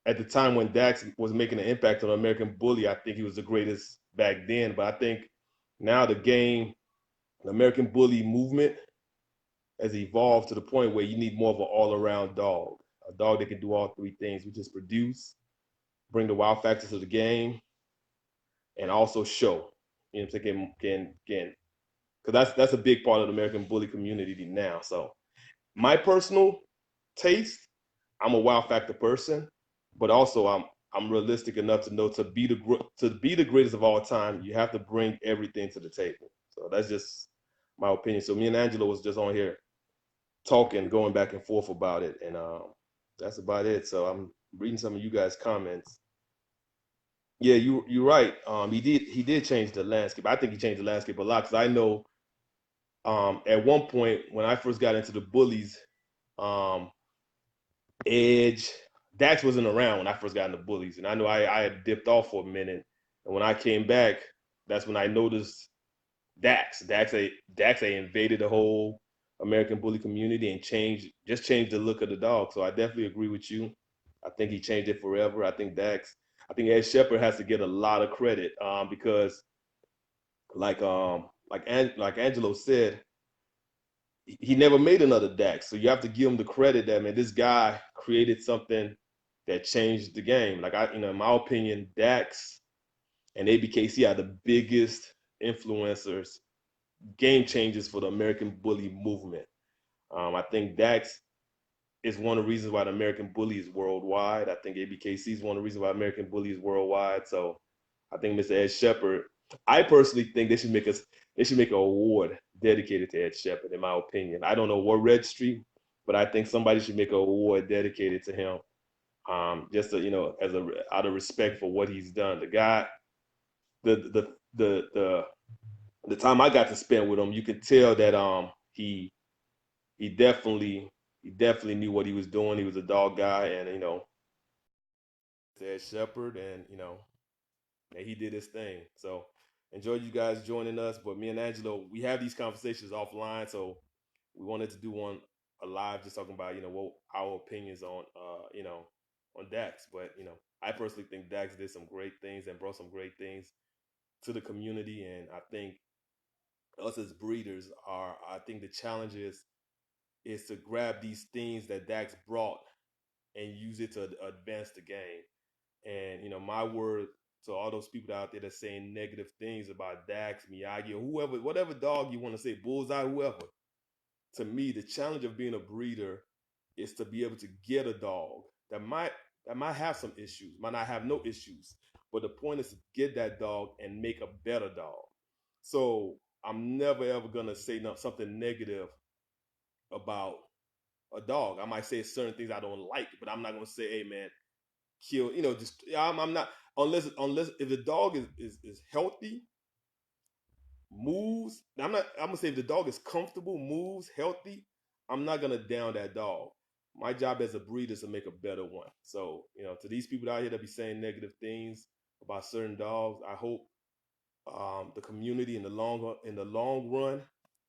Speaker 1: at the time when Dax was making an impact on American Bully, I think he was the greatest back then. But I think now the American Bully movement has evolved to the point where you need more of an all-around dog, a dog that can do all three things, which is produce, bring the wow factor to the game, and also show. You know what I'm saying? Can because that's a big part of the American Bully community now. So my personal taste, I'm a wow factor person, but also I'm realistic enough to know to be the greatest of all time, you have to bring everything to the table. So that's just my opinion. So me and Angelo was just on here talking, going back and forth about it, and that's about it. So I'm reading some of you guys' comments. Yeah, you're right. He did change the landscape. I think he changed the landscape a lot because I know at one point when I first got into the bullies, um, Edge, Dax wasn't around when I first got into bullies, and I know I had dipped off for a minute, and when I came back, that's when I noticed Dax. Dax invaded the whole American bully community and changed the look of the dog. So I definitely agree with you. I think he changed it forever. I think Ed Shepard has to get a lot of credit because like Angelo said, he never made another Dax. So you have to give him the credit that man, this guy created something that changed the game. In my opinion, Dax and ABKC are the biggest influencers, game changers for the American bully movement. I think Dax is one of the reasons why the American bully is worldwide. I think ABKC is one of the reasons why American bully is worldwide. So I think Mr. Ed Shepard. I personally think they should make an award dedicated to Ed Shepard. In my opinion, I don't know what registry, but I think somebody should make an award dedicated to him Just to, as a out of respect for what he's done. The guy, the the time I got to spend with him, you could tell that he definitely he definitely knew what he was doing. He was a dog guy, and said Shepherd, and and he did his thing. So enjoy you guys joining us. But me and Angelo, we have these conversations offline, so we wanted to do one a live, just talking about what our opinions on on DAX. But I personally think DAX did some great things and brought some great things to the community, and I think us as breeders are. I think the challenge is to grab these things that Dax brought and use it to advance the game. And my word to all those people out there that's saying negative things about Dax, Miyagi, or whoever, whatever dog you want to say, Bullseye, whoever. To me, the challenge of being a breeder is to be able to get a dog that might have some issues, might not have no issues, but the point is to get that dog and make a better dog. So I'm never ever gonna say something negative about a dog. I might say certain things I don't like, but I'm not gonna say, "Hey, man, kill." Just I'm not unless if the dog is healthy, moves. I'm not. I'm gonna say if the dog is comfortable, moves, healthy. I'm not gonna down that dog. My job as a breeder is to make a better one. So to these people out here that be saying negative things about certain dogs, I hope the community in the long run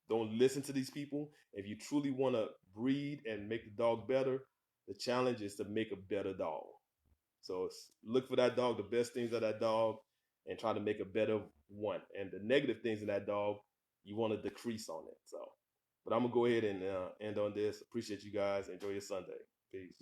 Speaker 1: don't listen to these people. If you truly want to breed and make the dog better, the challenge is to make a better dog. So look for that dog, the best things of that dog, and try to make a better one. And the negative things in that dog, you want to decrease on it. So, but I'm gonna go ahead and end on this. Appreciate you guys. Enjoy your Sunday. Peace.